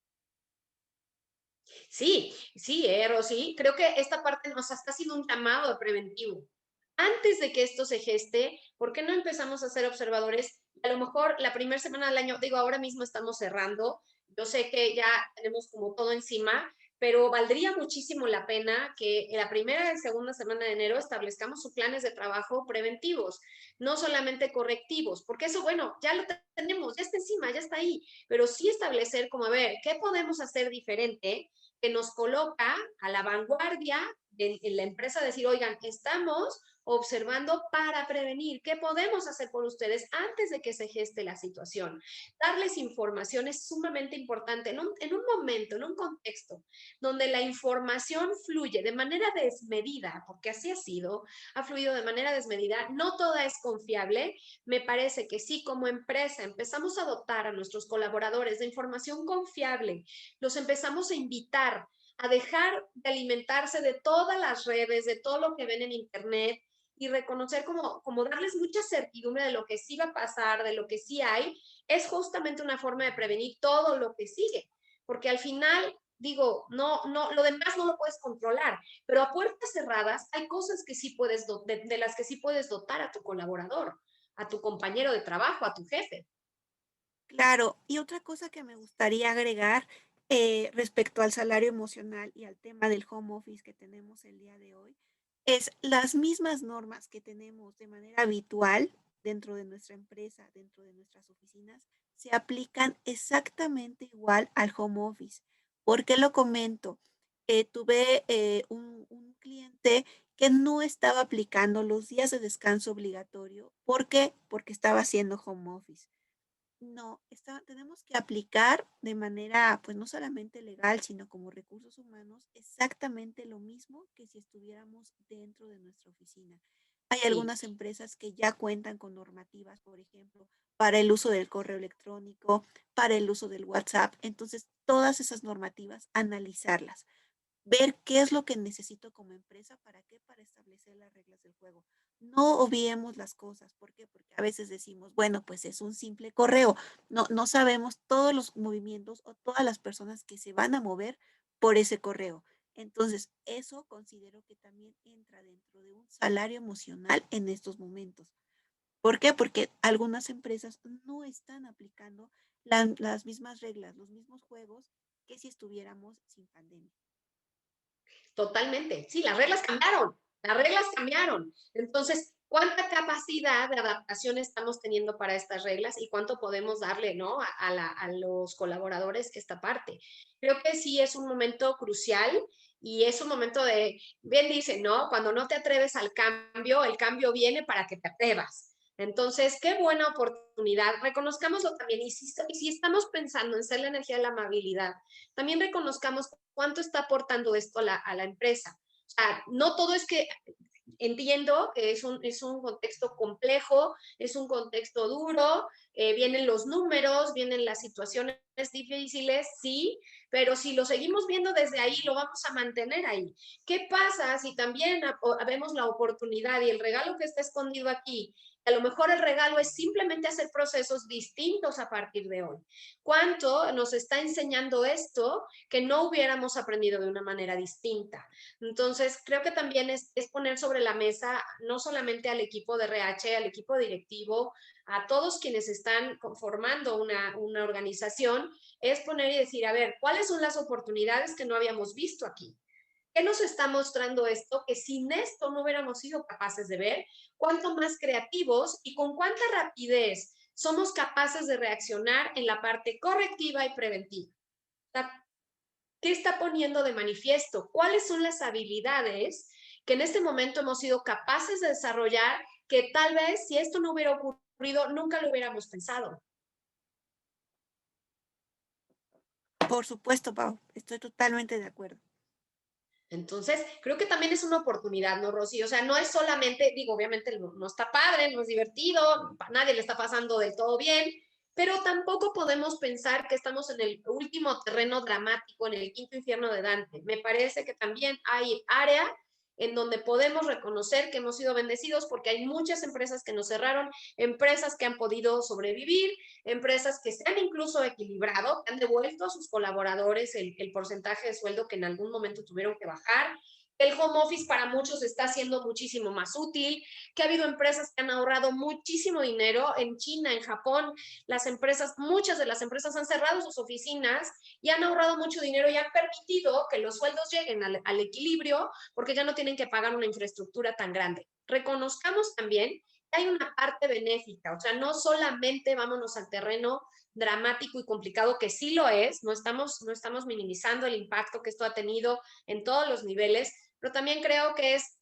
Sí, sí, Rosy, creo que esta parte nos está haciendo un llamado de preventivo. Antes de que esto se geste, ¿por qué no empezamos a ser observadores? A lo mejor la primera semana del año, digo, ahora mismo estamos cerrando, yo sé que ya tenemos como todo encima, pero valdría muchísimo la pena que en la primera y segunda semana de enero establezcamos sus planes de trabajo preventivos, no solamente correctivos, porque eso, bueno, ya lo tenemos, ya está encima, ya está ahí, pero sí establecer como, a ver, ¿qué podemos hacer diferente que nos coloca a la vanguardia en la empresa? Decir, oigan, estamos observando para prevenir. ¿Qué podemos hacer por ustedes antes de que se geste la situación? Darles información es sumamente importante en un momento, en un contexto donde la información fluye de manera desmedida, porque así ha sido, ha fluido de manera desmedida, no toda es confiable. Me parece que sí, como empresa empezamos a dotar a nuestros colaboradores de información confiable, los empezamos a invitar a dejar de alimentarse de todas las redes, de todo lo que ven en internet, y reconocer como darles mucha certidumbre de lo que sí va a pasar, de lo que sí hay, es justamente una forma de prevenir todo lo que sigue. Porque al final, digo, lo demás no lo puedes controlar, pero a puertas cerradas hay cosas que sí puedes, de las que sí puedes dotar a tu colaborador, a tu compañero de trabajo, a tu jefe. Claro, y otra cosa que me gustaría agregar respecto al salario emocional y al tema del home office que tenemos el día de hoy, es las mismas normas que tenemos de manera habitual dentro de nuestra empresa, dentro de nuestras oficinas, se aplican exactamente igual al home office. ¿Por qué lo comento? Tuve un cliente que no estaba aplicando los días de descanso obligatorio. ¿Por qué? Porque estaba haciendo home office. No, tenemos que aplicar de manera, pues no solamente legal, sino como recursos humanos, exactamente lo mismo que si estuviéramos dentro de nuestra oficina. Hay Sí, algunas empresas que ya cuentan con normativas, por ejemplo, para el uso del correo electrónico, para el uso del WhatsApp. Entonces, todas esas normativas, analizarlas, ver qué es lo que necesito como empresa, para qué, para establecer las reglas del juego. No obviemos las cosas. ¿Por qué? Porque a veces decimos, bueno, pues es un simple correo. No sabemos todos los movimientos o todas las personas que se van a mover por ese correo. Entonces, eso considero que también entra dentro de un salario emocional en estos momentos. ¿Por qué? Porque algunas empresas no están aplicando las mismas reglas, los mismos juegos que si estuviéramos sin pandemia. totalmente. Sí, las reglas cambiaron, las reglas cambiaron. Entonces, ¿cuánta capacidad de adaptación estamos teniendo para estas reglas y cuánto podemos darle, ¿no? A los colaboradores esta parte. Creo que sí es un momento crucial y es un momento de, bien dicen, ¿no? Cuando no te atreves al cambio, el cambio viene para que te atrevas. Entonces, qué buena oportunidad. Reconozcámoslo también. Y si estamos pensando en ser la energía de la amabilidad, también reconozcamos cuánto está aportando esto a la empresa. O sea, no todo es que entiendo que es un contexto complejo, es un contexto duro, vienen los números, vienen las situaciones difíciles, sí, pero si lo seguimos viendo desde ahí, lo vamos a mantener ahí. ¿Qué pasa si también vemos la oportunidad y el regalo que está escondido aquí? A lo mejor el regalo es simplemente hacer procesos distintos a partir de hoy. ¿Cuánto nos está enseñando esto que no hubiéramos aprendido de una manera distinta? Entonces, creo que también es poner sobre la mesa no solamente al equipo de RH, al equipo directivo, a todos quienes están conformando una organización, es poner y decir, a ver, ¿cuáles son las oportunidades que no habíamos visto aquí? ¿Qué nos está mostrando esto? Que sin esto no hubiéramos sido capaces de ver, cuánto más creativos y con cuánta rapidez somos capaces de reaccionar en la parte correctiva y preventiva. ¿Qué está poniendo de manifiesto? ¿Cuáles son las habilidades que en este momento hemos sido capaces de desarrollar que tal vez si esto no hubiera ocurrido, nunca lo hubiéramos pensado? Por supuesto, Pau, estoy totalmente de acuerdo. Entonces, creo que también es una oportunidad, ¿no, Rosy? O sea, no es solamente, digo, obviamente no está padre, no es divertido, a nadie le está pasando del todo bien, pero tampoco podemos pensar que estamos en el último terreno dramático, en el quinto infierno de Dante. Me parece que también hay área en donde podemos reconocer que hemos sido bendecidos porque hay muchas empresas que nos cerraron, empresas que han podido sobrevivir, empresas que se han incluso equilibrado, que han devuelto a sus colaboradores el porcentaje de sueldo que en algún momento tuvieron que bajar. El home office para muchos está siendo muchísimo más útil, que ha habido empresas que han ahorrado muchísimo dinero en China, en Japón, muchas de las empresas han cerrado sus oficinas y han ahorrado mucho dinero y han permitido que los sueldos lleguen al equilibrio porque ya no tienen que pagar una infraestructura tan grande. Reconozcamos también que hay una parte benéfica, o sea, no solamente vámonos al terreno dramático y complicado, que sí lo es, no estamos minimizando el impacto que esto ha tenido en todos los niveles, pero también creo que es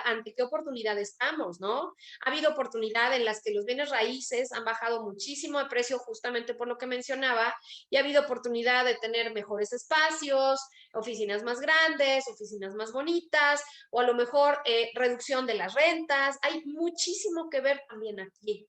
ante qué oportunidad estamos, ¿no? Ha habido oportunidad en las que los bienes raíces han bajado muchísimo de precio justamente por lo que mencionaba y ha habido oportunidad de tener mejores espacios, oficinas más grandes, oficinas más bonitas o a lo mejor reducción de las rentas. Hay muchísimo que ver también aquí.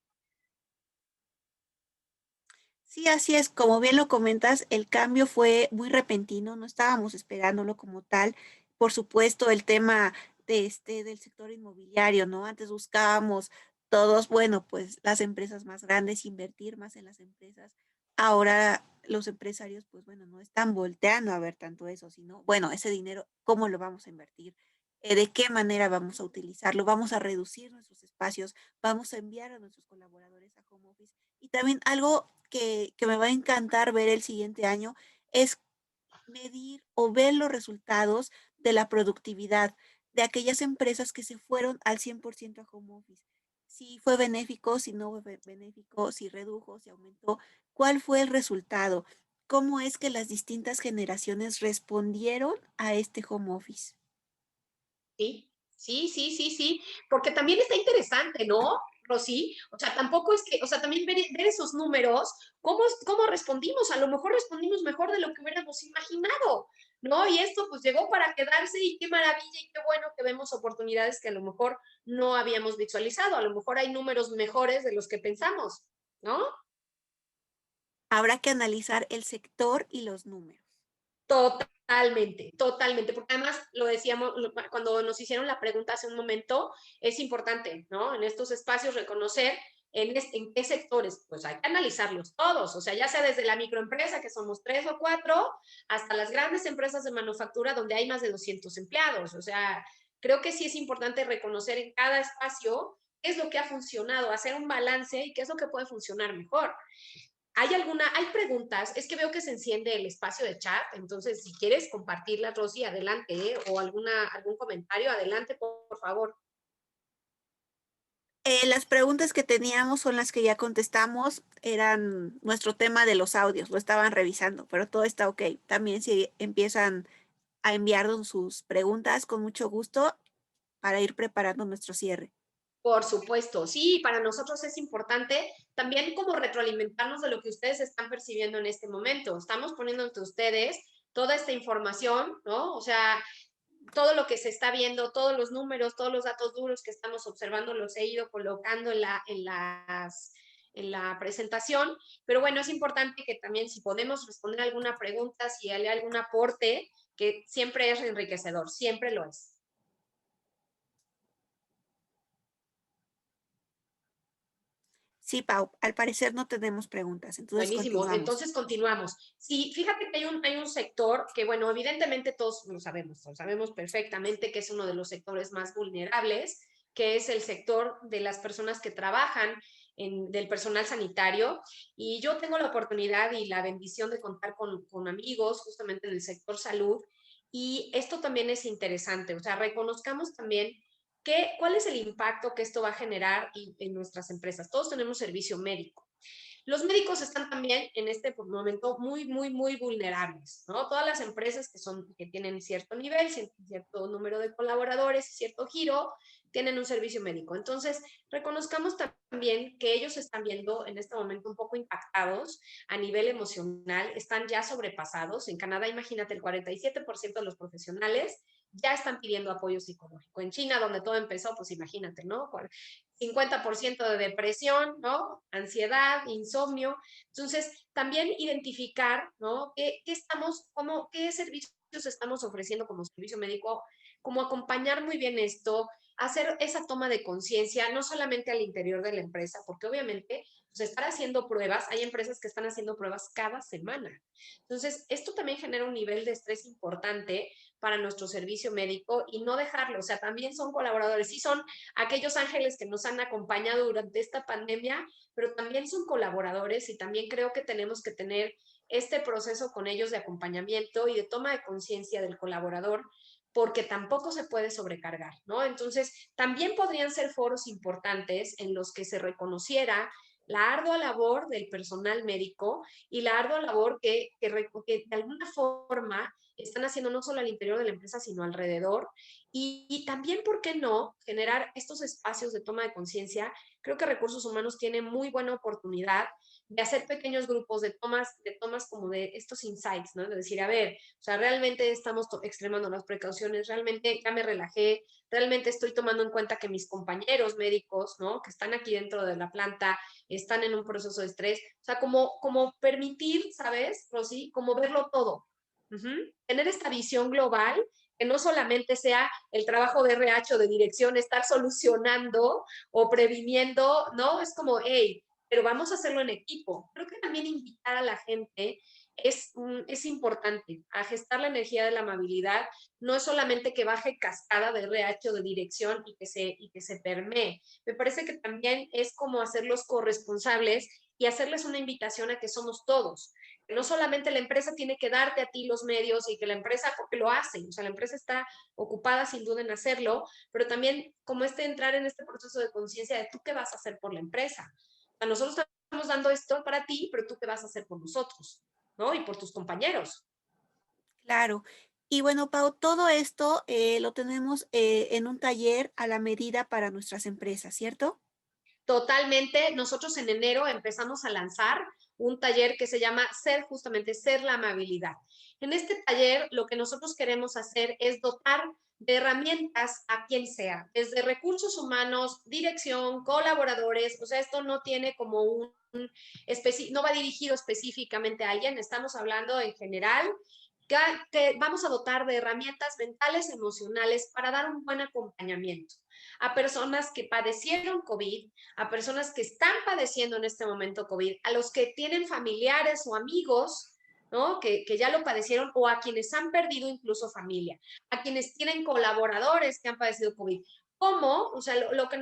Sí, así es, como bien lo comentas, el cambio fue muy repentino, no estábamos esperándolo como tal. Por supuesto, el tema del sector inmobiliario, ¿no? Antes buscábamos todos, bueno, pues las empresas más grandes, invertir más en las empresas. Ahora los empresarios, pues bueno, no están volteando a ver tanto eso, sino, bueno, ese dinero, ¿cómo lo vamos a invertir? ¿De qué manera vamos a utilizarlo? ¿Vamos a reducir nuestros espacios? ¿Vamos a enviar a nuestros colaboradores a home office? Y también algo que me va a encantar ver el siguiente año es medir o ver los resultados de la productividad de aquellas empresas que se fueron al 100% a home office. Si fue benéfico, si no fue benéfico, si redujo, si aumentó, ¿cuál fue el resultado? ¿Cómo es que las distintas generaciones respondieron a este home office? Sí, sí, sí, sí, sí, porque también está interesante, ¿no? Rosy, o sea, tampoco es que, o sea, también ver esos números, cómo respondimos, a lo mejor respondimos mejor de lo que hubiéramos imaginado, ¿no? Y esto pues llegó para quedarse y qué maravilla y qué bueno que vemos oportunidades que a lo mejor no habíamos visualizado, a lo mejor hay números mejores de los que pensamos, ¿no? Habrá que analizar el sector y los números. Totalmente, totalmente, porque además lo decíamos cuando nos hicieron la pregunta hace un momento, es importante, ¿no? En estos espacios reconocer en qué sectores, pues hay que analizarlos todos, o sea, ya sea desde la microempresa, que somos 3 o 4, hasta las grandes empresas de manufactura donde hay más de 200 empleados, o sea, creo que sí es importante reconocer en cada espacio qué es lo que ha funcionado, hacer un balance y qué es lo que puede funcionar mejor. Hay preguntas, es que veo que se enciende el espacio de chat, entonces si quieres compartirlas, Rosy, adelante, ¿eh? O algún comentario, adelante, por favor. Las preguntas que teníamos son las que ya contestamos, eran nuestro tema de los audios, lo estaban revisando, pero todo está ok. También si empiezan a enviarnos sus preguntas, con mucho gusto para ir preparando nuestro cierre. Por supuesto, sí, para nosotros es importante también como retroalimentarnos de lo que ustedes están percibiendo en este momento. Estamos poniendo ante ustedes toda esta información, ¿no? O sea, todo lo que se está viendo, todos los números, todos los datos duros que estamos observando, los he ido colocando en la presentación, pero bueno, es importante que también si podemos responder alguna pregunta, si hay algún aporte, que siempre es enriquecedor, siempre lo es. Sí, Pau, al parecer no tenemos preguntas, entonces Buenísimo, continuamos. entonces continuamos. Sí, fíjate que hay un sector que, bueno, evidentemente todos lo sabemos perfectamente que es uno de los sectores más vulnerables, que es el sector de las personas que trabajan del personal sanitario. Y yo tengo la oportunidad y la bendición de contar con amigos justamente en el sector salud. Y esto también es interesante, o sea, reconozcamos también cuál es el impacto que esto va a generar en nuestras empresas. Todos tenemos servicio médico. Los médicos están también en este momento muy vulnerables, ¿no? Todas las empresas que tienen cierto nivel, cierto número de colaboradores, cierto giro, tienen un servicio médico. Entonces, reconozcamos también que ellos están viendo en este momento un poco impactados a nivel emocional, están ya sobrepasados. En Canadá, imagínate, el 47% de los profesionales ya están pidiendo apoyo psicológico. En China, donde todo empezó, pues imagínate, ¿no? 50% de depresión, ¿no? Ansiedad, insomnio. Entonces, también identificar, ¿no? ¿Qué servicios estamos ofreciendo como servicio médico? Cómo acompañar muy bien esto, hacer esa toma de conciencia, no solamente al interior de la empresa, porque obviamente, pues estar haciendo pruebas, hay empresas que están haciendo pruebas cada semana. Entonces, esto también genera un nivel de estrés importante para nuestro servicio médico y no dejarlo, o sea, también son colaboradores, sí son aquellos ángeles que nos han acompañado durante esta pandemia, pero también son colaboradores y también creo que tenemos que tener este proceso con ellos de acompañamiento y de toma de conciencia del colaborador, porque tampoco se puede sobrecargar, ¿no? Entonces, también podrían ser foros importantes en los que se reconociera la ardua labor del personal médico y la ardua labor que de alguna forma están haciendo no solo al interior de la empresa, sino alrededor. Y también, ¿por qué no?, generar estos espacios de toma de conciencia. Creo que Recursos Humanos tiene muy buena oportunidad de hacer pequeños grupos de tomas como de estos insights, ¿no? De decir, a ver, o sea, realmente estamos extremando las precauciones, realmente ya me relajé, realmente estoy tomando en cuenta que mis compañeros médicos, ¿no? Que están aquí dentro de la planta, están en un proceso de estrés, o sea, como permitir, ¿sabes, Rosy? Como verlo todo. Tener esta visión global, que no solamente sea el trabajo de RH o de dirección, estar solucionando o previniendo, ¿no? Es como, hey, pero vamos a hacerlo en equipo. Creo que también invitar a la gente es importante, a gestar la energía de la amabilidad. No es solamente que baje cascada de RH o de dirección y que se permee. Me parece que también es como hacerlos corresponsables y hacerles una invitación a que somos todos. Que no solamente la empresa tiene que darte a ti los medios y que la empresa, porque lo hacen, o sea, la empresa está ocupada sin duda en hacerlo, pero también como entrar en este proceso de conciencia de tú qué vas a hacer por la empresa. O sea, nosotros estamos dando esto para ti, pero tú qué vas a hacer por nosotros, ¿no? Y por tus compañeros. Claro. Y bueno, Pau, todo esto lo tenemos en un taller a la medida para nuestras empresas, ¿cierto? Totalmente. Nosotros en enero empezamos a lanzar un taller que se llama justamente Ser la Amabilidad. En este taller lo que nosotros queremos hacer es dotar de herramientas a quien sea, desde recursos humanos, dirección, colaboradores, o sea, esto no tiene como no va dirigido específicamente a alguien, estamos hablando en general, que vamos a dotar de herramientas mentales, emocionales para dar un buen acompañamiento a personas que padecieron COVID, a personas que están padeciendo en este momento COVID, a los que tienen familiares o amigos, ¿no? Que ya lo padecieron, o a quienes han perdido incluso familia, a quienes tienen colaboradores que han padecido COVID. ¿Cómo? O sea, lo que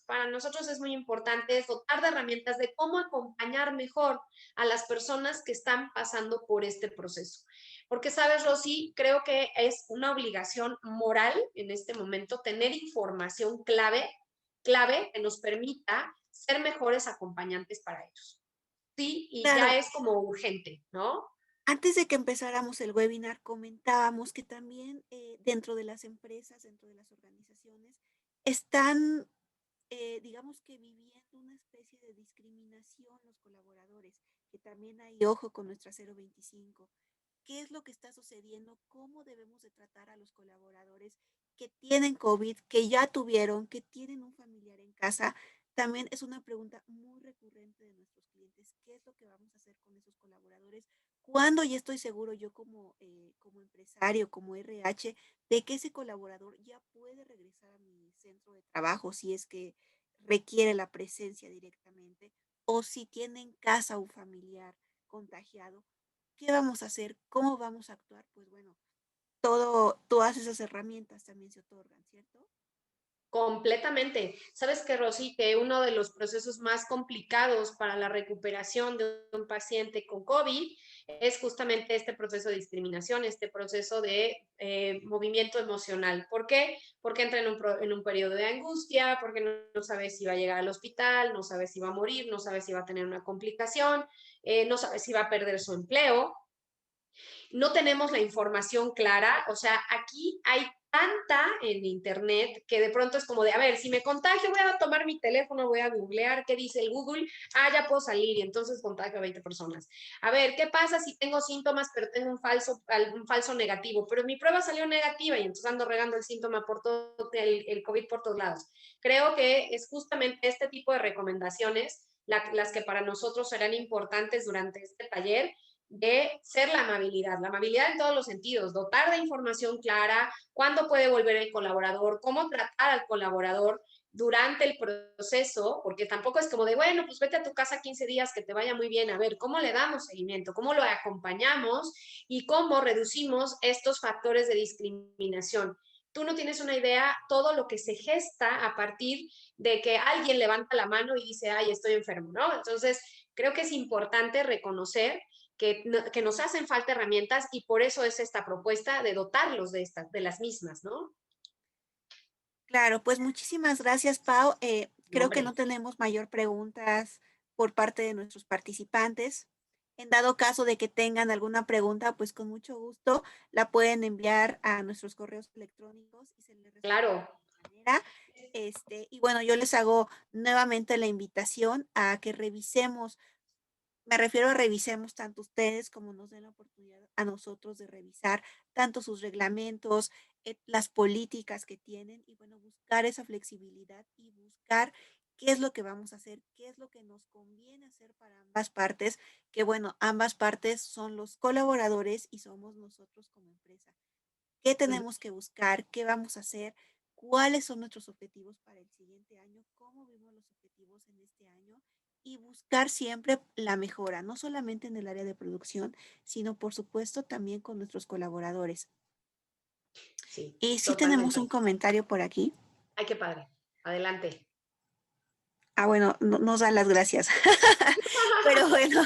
para nosotros es muy importante es dotar de herramientas de cómo acompañar mejor a las personas que están pasando por este proceso. Porque, sabes, Rosy, creo que es una obligación moral en este momento tener información clave que nos permita ser mejores acompañantes para ellos. Sí, y ya Claro, es como urgente, ¿no? antes de que empezáramos el webinar, comentábamos que también dentro de las empresas, dentro de las organizaciones, están, digamos que viviendo una especie de discriminación los colaboradores, que también hay ojo con nuestra 025. ¿Qué es lo que está sucediendo? ¿Cómo debemos de tratar a los colaboradores que tienen COVID, que ya tuvieron, que tienen un familiar en casa? También es una pregunta muy recurrente de nuestros clientes. ¿Qué es lo que vamos a hacer con esos colaboradores? ¿Cuándo ya estoy seguro yo como empresario, como RH, de que ese colaborador ya puede regresar a mi centro de trabajo si es que requiere la presencia directamente o si tiene en casa un familiar contagiado? ¿Qué vamos a hacer? ¿Cómo vamos a actuar? Pues bueno, todas esas herramientas también se otorgan, ¿cierto? Completamente. ¿Sabes qué, Rosy? Que uno de los procesos más complicados para la recuperación de un paciente con COVID es justamente este proceso de discriminación, este proceso de movimiento emocional. ¿Por qué? Porque entra en un periodo de angustia, porque no sabe si va a llegar al hospital, no sabe si va a morir, no sabe si va a tener una complicación, no sabe si va a perder su empleo, no tenemos la información clara, o sea, aquí hay tanta en internet que de pronto es como de, a ver, si me contagio voy a tomar mi teléfono, voy a googlear qué dice el Google, ya puedo salir y entonces contagio a 20 personas. A ver, ¿qué pasa si tengo síntomas pero tengo un falso negativo? Pero mi prueba salió negativa y entonces ando regando el síntoma por todo, el COVID por todos lados. Creo que es justamente este tipo de recomendaciones las que para nosotros serán importantes durante este taller de ser la amabilidad en todos los sentidos, dotar de información clara, cuándo puede volver el colaborador, cómo tratar al colaborador durante el proceso, porque tampoco es como de, bueno, pues vete a tu casa 15 días, que te vaya muy bien, a ver, ¿cómo le damos seguimiento? ¿Cómo lo acompañamos? Y cómo reducimos estos factores de discriminación. Tú no tienes una idea todo lo que se gesta a partir de que alguien levanta la mano y dice, ay, estoy enfermo, ¿no? Entonces, creo que es importante reconocer que nos hacen falta herramientas y por eso es esta propuesta de dotarlos de las mismas, ¿no? Claro, pues muchísimas gracias, Pau. No, Creo que hombre, no tenemos mayor preguntas por parte de nuestros participantes. En dado caso de que tengan alguna pregunta, pues con mucho gusto la pueden enviar a nuestros correos electrónicos y se les responde claro. de igual manera. Y bueno, yo les hago nuevamente la invitación a que revisemos. Me refiero a revisemos tanto ustedes como nos den la oportunidad a nosotros de revisar tanto sus reglamentos, las políticas que tienen y bueno, buscar esa flexibilidad y buscar qué es lo que vamos a hacer, qué es lo que nos conviene hacer para ambas partes, que bueno, ambas partes son los colaboradores y somos nosotros como empresa. ¿Qué tenemos que buscar? ¿Qué vamos a hacer? ¿Cuáles son nuestros objetivos para el siguiente año? ¿Cómo vimos los objetivos en este año? Y buscar siempre la mejora, no solamente en el área de producción, sino por supuesto también con nuestros colaboradores. Sí, Y sí tenemos un totalmente. comentario por aquí. Ay, qué padre. Adelante. Bueno, nos dan las gracias. Pero bueno,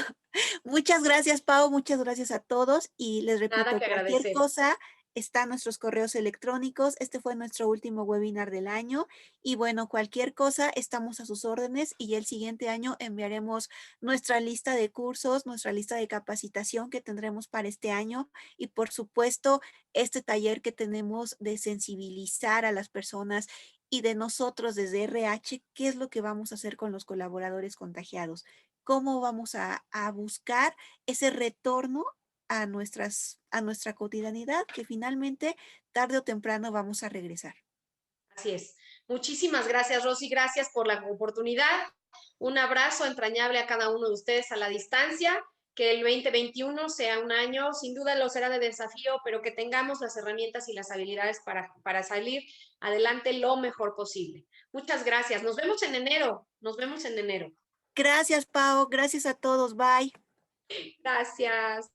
muchas gracias, Pau, muchas gracias a todos y les Nada repito, que cualquier agradecer. cosa está en nuestros correos electrónicos. Este fue nuestro último webinar del año y bueno, cualquier cosa estamos a sus órdenes y el siguiente año enviaremos nuestra lista de cursos, nuestra lista de capacitación que tendremos para este año y por supuesto este taller que tenemos de sensibilizar a las personas y de nosotros desde RH, ¿qué es lo que vamos a hacer con los colaboradores contagiados? ¿Cómo vamos a buscar ese retorno a nuestra cotidianidad que finalmente tarde o temprano vamos a regresar? Así es. Muchísimas gracias, Rosy. Gracias por la oportunidad. Un abrazo entrañable a cada uno de ustedes a la distancia. Que el 2021 sea un año, sin duda lo será de desafío, pero que tengamos las herramientas y las habilidades para salir adelante lo mejor posible. Muchas gracias. Nos vemos en enero. Nos vemos en enero. Gracias, Pau. Gracias a todos. Bye. Gracias.